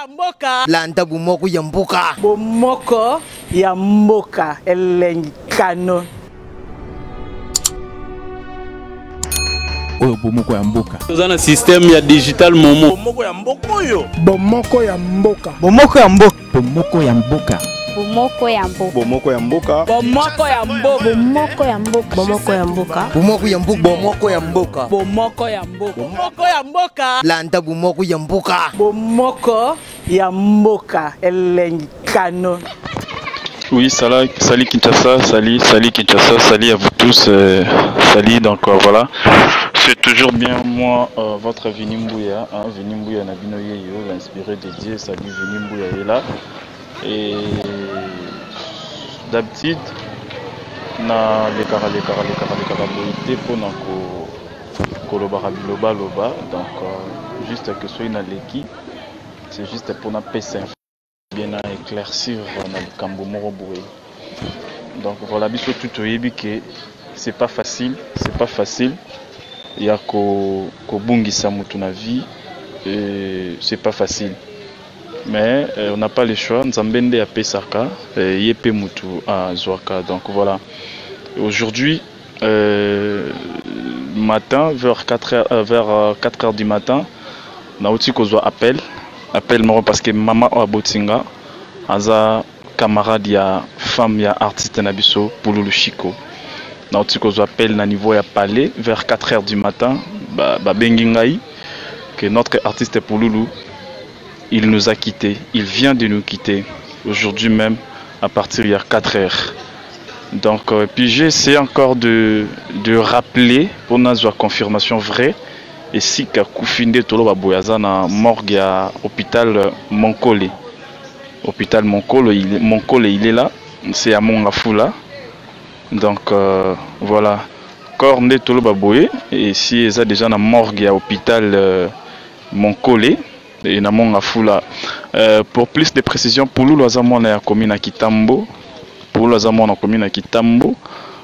ya mboka. Landa bomoko ya mboka. Bomoko ya mboka elenkano. Oyo bomoko ya mboka. Tozana système ya digital momo. Bomoko ya mboka oyo. Bomoko ya mboka. Bomoko ya mboka. Bomoko ya mboka. Bomoko ya mboka. Bomoko ya mboka. Bomoko ya mboka. Bomoko ya mboka. Bomoko ya mboka. Bomoko ya mboka. Bomoko ya mboka. Bomoko ya mboka. Bomoko ya mboka. Landa bomoko ya mboka. Bomoko ya mboka elenkano. Oui, salut Kinshasa, salut Kinshasa, salut à vous tous, salut, donc voilà. C'est toujours bien moi, votre Vini Mbouya, hein, Vini Mbouya Nabino Yeyo, l'inspiré de Dieu, salut Vini Mbouya est là. Et d'habitude, na les carabolités pour Kolobara Biloba Loba, donc juste que soit une l'équipe, c'est juste pour na PC. Bien à éclaircir dans le cambo moroboué. Donc voilà, biso tout que c'est pas facile, il y a ko bungisa mutu na vie et c'est pas facile. Mais on n'a pas le choix, Nzambende a pesaka yepe mutu à Zwaka. Donc voilà. Aujourd'hui matin vers 4h du matin, na outi ko zo appel moi parce que maman a botinga aza camarade ya femme ya artiste nabiso Pululu Chico na otiko zo appel na niveau ya palais vers 4h du matin ba bengi ngai que notre artiste Pululu il nous a quitté, il vient de nous quitter aujourd'hui même à partir de 4h. Donc puis j'ai essayé encore de rappeler pour notre confirmation vraie. Et si Kufinde Tolo Baboyaza na morgue à hôpital Monkole. Hôpital Monkole, il est là, c'est à Mongafula. Donc voilà. Corne Tolo Baboye et si ils a déjà na morgue à hôpital Monkole et na Mongafula. Pour plus de précisions, pour nous Azamon na commune à Kitambo. Pour nous Azamon na commune à Kitambo,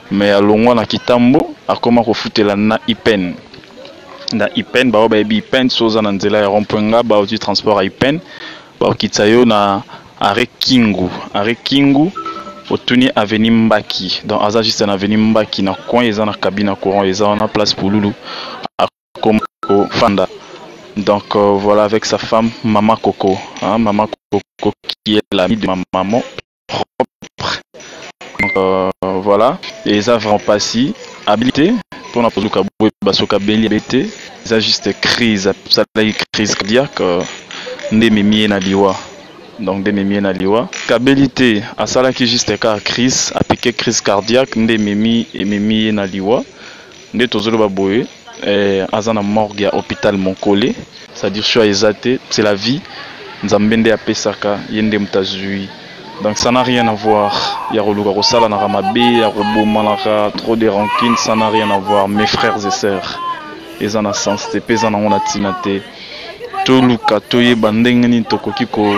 mais à Longwa na Kitambo, a comment refouter na Ipen. Na Ipen ba oba Ipen soza na nzela ya rompoinga ba outil transport à Ipen ba okitsayo na arrêt Kingu otuni avenue Mbaki donc aza juste na avenue Mbaki na coin eza na cabine courant eza na place pour Loulou à Komoko Fanda. Donc voilà avec sa femme Maman Coco, hein, Maman Coco qui est l'amie de ma maman propre. Donc voilà, et ça vraiment pas si habilité pour la poser au basoka beli bete, ça juste crise, ça la crise cardiaque ndememie na liwa. Donc ndememie na liwa. Kabelité à ça là qui juste ka crise, a piqué crise cardiaque ndememie et memie na liwa. Nde tozolo baboye azana morgue à hôpital Monkole, c'est-à-dire choix exaté, c'est la vie. Nzambende a pesaka yende mtazui. Donc ça n'a rien à voir. Il y a Rosala na Ramabe, il y a Robo Malaka, trop de rancune, ça n'a rien à voir. Mes frères et sœurs, ils en ont sens, ils en ont tinate. Toluka toyeba ndengeni tokoki ko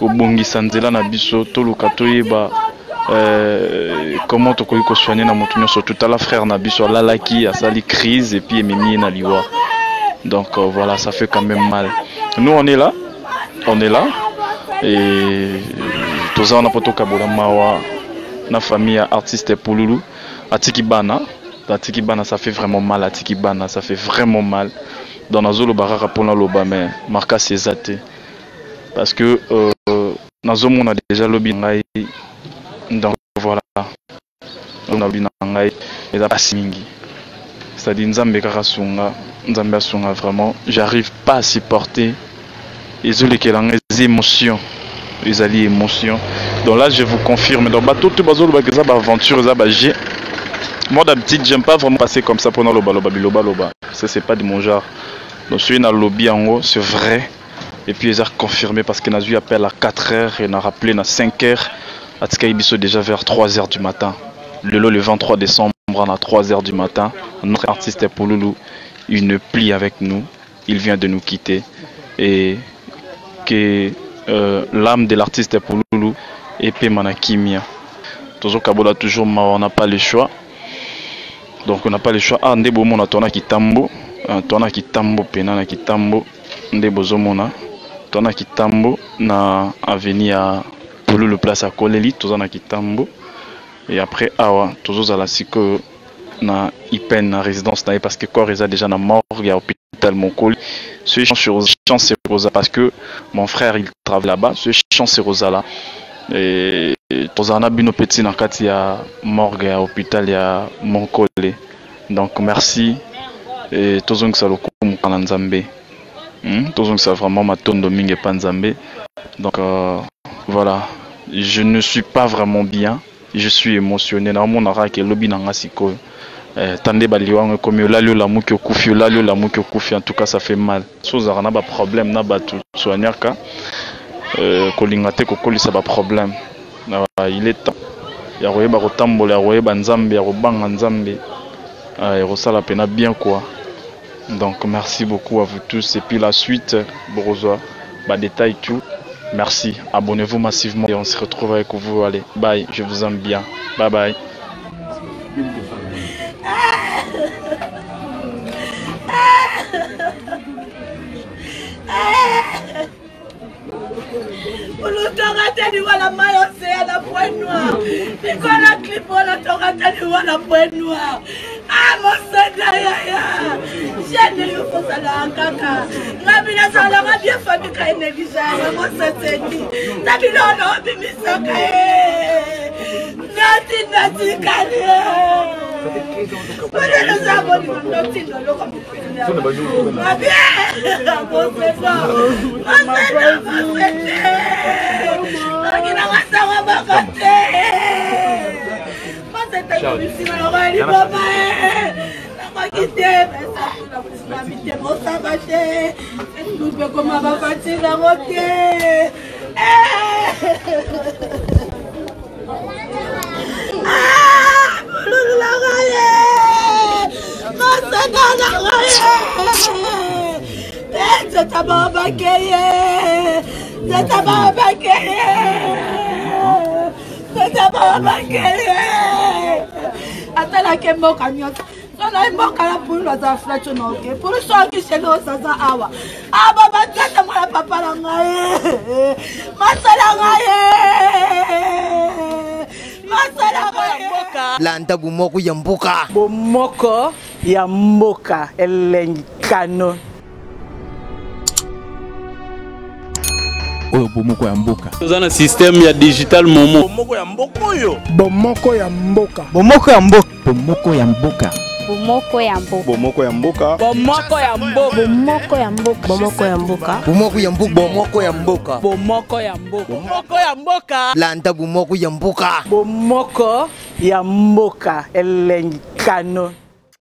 bongi sanzela na biso, toluka toyeba comment tokoki ko soigner na mutu nyonso tout à la frère na biso lalaki asali crise et puis ememi na liwa. Donc voilà, ça fait quand même mal. Nous on est là et tous on a poto kabola mawa na famille artiste Pululu Atikibana ça fait vraiment mal Atikibana ça fait vraiment mal dans Nazolo baraka pour la loba mais marca c'est athée parce que Nazomo on a déjà lobby ngai donc voilà on a lobby ngai et ça passe mingi c'est-à-dire Nzambe karasunga Nzambe asunga vraiment j'arrive pas à supporter les émotions. Les alliés émotions. Donc là, je vous confirme. Donc, tout bazolo bageza aventure j'ai. Moi d'habitude, j'aime pas vraiment passer comme ça pendant le loba. Ça c'est pas de mon genre. Donc, je suis dans le lobby en haut, c'est vrai. Et puis, ils ont confirmé parce qu'il a eu appel à 4h et il a rappelé à 5h. À Tskaïbiso déjà vers 3h du matin. Le 23 décembre, à 3h du matin, notre artiste Pululu, il ne plie avec nous. Il vient de nous quitter. Et que l'âme de l'artiste Pululu et Pemanakimia. Toujours Kabola, toujours, on n'a pas le choix. Donc on n'a pas le choix. Ah, ndebo mona tona kitambo, tona kitambo, penana kitambo, ndebo zomona. Tona Kitambo na avenue à Pouloulou place à Koleli, tous na Kitambo. Et après awa tous à la siko na Ipen na résidence na parce que corps est déjà na morgue à hôpital Monkoli. Ce chance c'est Rosa parce que mon frère il travaille là-bas. Ce chance c'est Rosa là. Et tous en a bino petit na kati ya morgue à hôpital ya Monkoli. Donc merci et tous on ça le coup kananzambe. Tous on ça vraiment ma tonne domingue panzambe. Donc voilà, je ne suis pas vraiment bien. Je suis émotionné. Na mon ara ke lobi na ngasiko. Tande baliwanga comme yo lalio la muki okufi, lalio la muki okufi, en tout cas ça fait mal. Soza na ba problème na ba tout soignaka. Kolingate ko kolisa ba problème. Il est temps. Ya royeba kotambola, ya royeba nzambe, ya robanga nzambe. Et rosala pena bien quoi. Donc merci beaucoup à vous tous et puis la suite Borozoa, bah détail tout. Merci, abonnez-vous massivement et on se retrouve avec vous. Allez, bye, je vous aime bien. Bye bye. Ah, mon Seigneur, j'ai ne le faut ça là, caca. Ma vie n'a pas la bien famille quand elle est bizarre, mon Seigneur. Ta vie n'a pas bimi sokae. Nati kali. Voilà nous avons noti dans le comme ma bien, mon Seigneur. Mon Seigneur, mon Seigneur. Qui n'a pas ça va côté. Atala ke mboka nyota sona mboka la pulu za flacho noke pulu so ki selo za awa aba batata mala papa la ngaye masala ngaye Landa bomoko ya mboka. Bomoko ya mboka elenkano. Oyo bomoko ya mboka. Toza na système ya digital momo. Bomoko ya mboka oyo. Bomoko ya mboka. Bomoko ya mboka. Bomoko ya mboka. Bomoko ya mboka. Bomoko ya mboka. Bomoko ya mboka. Bomoko ya mboka. Bomoko ya mboka. Bomoko ya mboka. Bomoko ya mboka. Bomoko ya mboka. Bomoko ya mboka. Landa bomoko ya mboka. Bomoko ya mboka elenkano.